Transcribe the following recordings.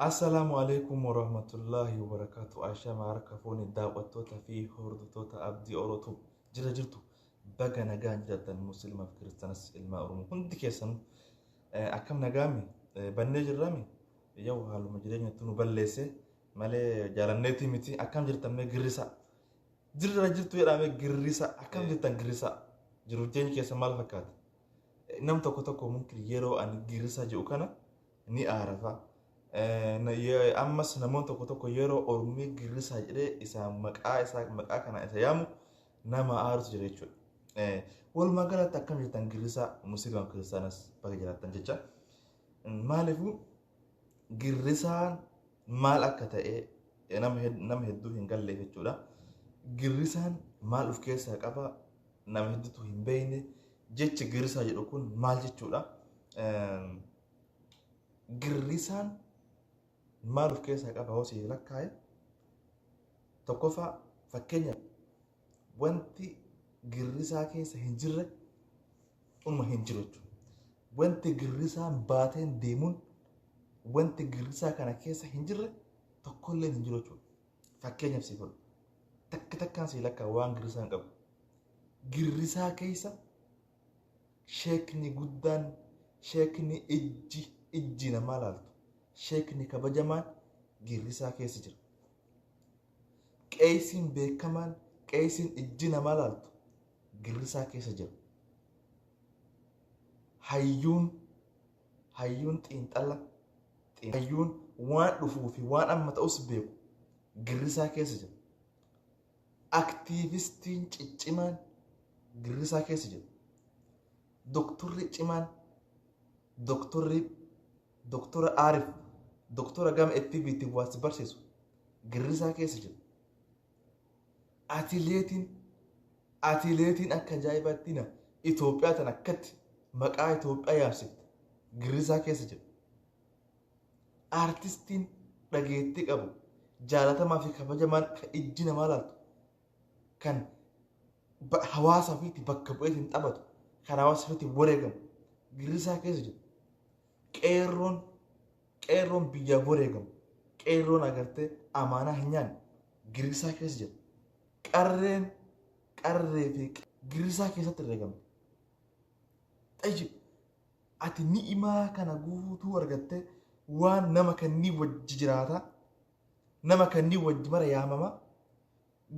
السلام عليكم ورحمة الله وبركاته. عشان ما عرفوني دعوتوتا في هردوتا أبدي أوروتو جرتو بقى نجان جدا مسلمة في كريستانس الماء رمو هندي كيسن أكم نجامي بنيج الرامي يو هالو مجرين تنو بلسه ماله جالنتي متي أكم جرتن مجرسا جرتو يرامي جرسا أكم جرتن جرسا جروتين كيسن مال فكات نم تكو ممكن يرو أن جرسا جو كنا ni أعرفه ammas namoota tokko yeroo ormii girrisaa jedhee isa maqaa kana isa yaamu nama aarutu jira jechuudha. Walumaa galatti akkam jirtan girrisaa musliima kiristaanas bakka jiraattan jecha. Maaliifuu girrisaan maal akka ta'e nama hedduu hin galleef jechuudha. Girrisaan maal of keessaa qaba nama hedduutu hin beekne jechi girrisaa jedhu kun maal jechuudha. Girrisaan maal of keessaa qaba hosii lakkaa'e tokkoffaa fakkeenyaaf wanti girrisaa keessa hin jirre unuma hin jiru jechuudha. Wanti girrisaan baateen deemuun wanti girrisaa kana keessa hin jirre tokkollee hin jiru jechuudha. Fakkeenyaaf si fudhu takkaan si lakkaa waan girrisaan qabu. Girrisaa keessa sheekni guddaan sheekni ijji namaa laaltu. Sheekni kabajamaan girrisaa keessa jira. Qeesiin beekamaan qeesiin ijji namaa laaltu girrisaa keessa jira. Hayyuun xiinxala hayyuun waan dhufuu fi waan amma ta'us beeku girrisaa keessa jira. Aktiivistiin ciccimaan girrisaa keessa jira. Doktorri cimaan doktora Arif doktora gama FBT waas barsiisu girrisaa keessa jira. Atileetiin akka ajaa'ibaatti Itoophiyaa tan akkatti maqaa Itoophiyaa yaamsifte girrisaa keessa jira. Aartistiin dhageettii qabu jaalatamaa fi kabajamaan kan ijji namaa laaltu kan hawaasa ofiitti bakka bu'eetiin taphatu kan hawaasa ofiitti wareegamu girrisaa keessa jira. Qeerroon biyyaa wareegamu qeerroon agartee amaanaa hin nyaanne girrisaa keessa jira. Qarree fi girrisaa keessatti wareegamte. Ati ni'imaa kana guutuu argattee waan nama kannii wajji jiraata nama kannii wajji mara yaamama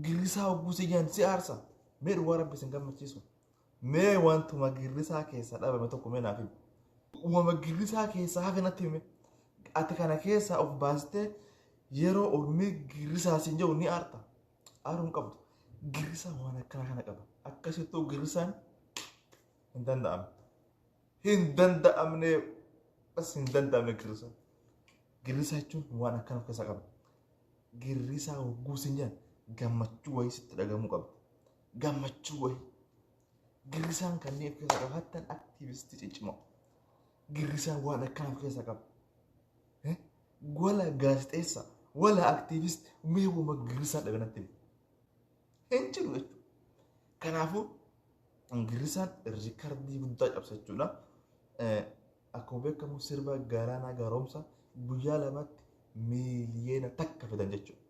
girrisaa hogguu si nyaan si aarsa. Mee dhugaa rabbi sin gammachiisu. Mee wantuma girrisaa keessa dhabame tokko mee naaf himu. Uumama girrisaa keessaa hafe natti hime. Ati kana keessaa of baastee yeroo ormii girrisaa siin jedhu ni aarta. Aaruun qabdu. Girrisaa waan akkana kana qaba. Akkasittuu girrisaan hin danda'amne. Hin danda'amne girrisaan. Girrisaa jechuun waan akkana of keessaa qaba. Girrisaa hogguu siin jedhan gammachuu wayii sitti dhagamuu qabdi. Gammachuu wayii. Girrisaan kanneen of keessaa qaba. Hattan aktiivistii ciccimoo. Girrisaan waan akkana of keessaa qaba. Wala gaazexeessaa wala aktiivist meewuma girrisaan dhabanatti hin jiru jechuudha. Kanaafuu girrisaan riikardii guddaa cabsa jechuudha. Akkuma beekamu sirba Galaanaa Gaaromsaa guyyaa lamatti miiliyoona takka fidan jechuudha.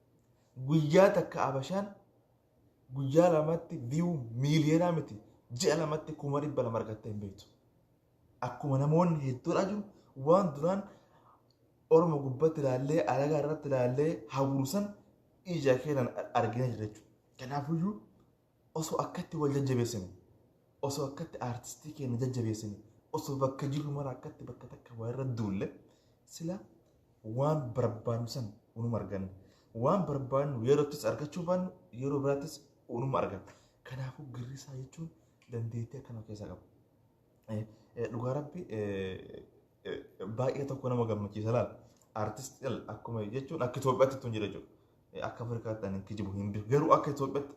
Guyyaa takka Abashaan guyyaa lamatti viyuu miiliyoonaa miti ji'a lamatti 200,000 argattee hin beektu. Akkuma namoonni hedduudha jiru waan duraan Oromoo gubbatti ilaallee alagaa irratti ilaallee haguurusan ija keenan argina jira jechuudha. Kanaafiyyuu osoo akkatti wal jajjabeessine osoo akkatti aartistii keenya jajjabeessine osoo bakka jiru mara akkatti bakka takka waa irra duulle sila waan barbaannu san unuma arganna. Waan barbaannu yeroottis argachuu baannu yeroo biraattis unuma arganna. Kanaafuu girrisaa jechuun dandeettii akkana keessaa qaba. Dhugaa rabbi baay'ee tokko nama gammachiisa laala. Aartistii akkuma jechuun akka Itoophiyaatti tun jira jechuudha. Akka Afrikaatti ani kijibu hin beeku. Garuu akka Itoophiyaatti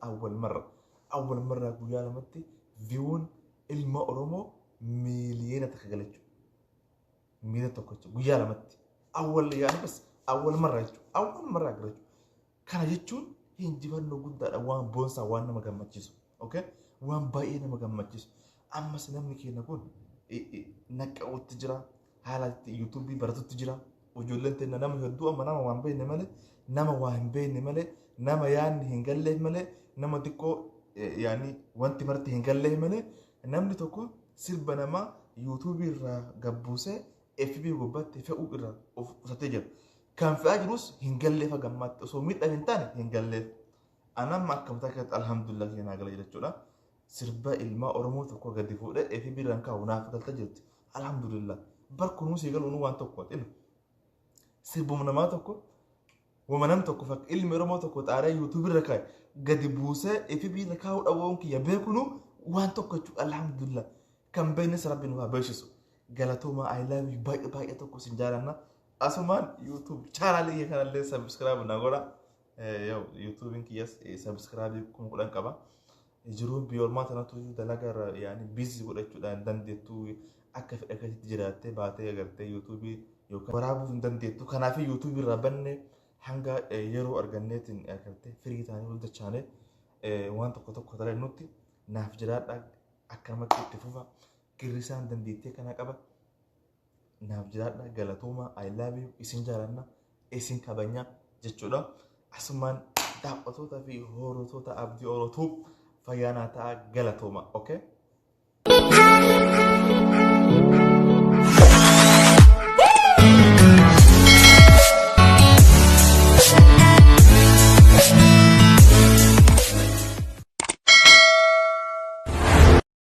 awwal marra guyyaa lamatti viyuun ilma Oromoo miiliyoona takka gala jechuudha. Miiliyoona tokko jechuudha guyyaa lamatti. Awwal marra jechuudha. Awwal marra gara jechuudha. Kana jechuun injifannoo guddaadha waan boonsaa waan nama gammachiisu. Waan baay'ee nama gammachiisu. Ammas namni keenya kun naqqa'uutti jira. Haala YouTube baratutti jira. ijoolleen teenya nama hedduu amma nama waan beekne malee nama waa hin beekne malee nama yaadni hin galleef malee nama xiqqoo yaani wanti marti hin galleef malee namni tokko sirba namaa yuutuubii irraa gabbuusee FB gubbaatti fe'uu irraa of qusatee jira. Kan fe'aa jirus hin galleef gammaatti osoo miidhaan hin taane hin galleef. Anamma akkamtaa keessatti alhamdulillah keenyaa gala jechuudha. Sirba ilmaa Oromoo tokko gadi fuudhee FB irraan kaa'u naaf galta jirti. Alhamdulillah. Barkuun sii galuun waan tokko xilu. Sirbuma namaa tokko wama nam tokko fakka ilmi Oromoo tokko xaaree yuutuubii irra kaa'e gadi buusee FB irra kaa'uu dhabuun kiyya beekunu waan tokko jechuudha. Alhamdulillah. Kan beeknes rabbi nu haa beeksisu. Galatooma I love you baay'ee tokko sin jaalanna. Asumaan YouTube chaanaalii kanallee subscribe na godha. YouTube kiyas subscribe kun kudhan qaba. Jiruun biyyoolmaa tanatu dalagaa yaani busy godhachuudhaan dandeettuu akka fedha keessatti jiraattee baatee agartee YouTube yookaan waraabuuf hin dandeettu. Kanaaf YouTube irraa banne hanga yeroo arganneetiin agartee firii taanii wal dachaanee waan tokko tokko talee nutti naaf jiraadha akkanumatti itti fufa. Girrisaan dandeettee kana qaba. Naaf jiraadha galatooma I love you isin jaalanna isin kabanya jechuudha. Asumaan daawwattoota fi hordoftoota abdii Oromoof fayyaanaa ta'a galatooma. Okay?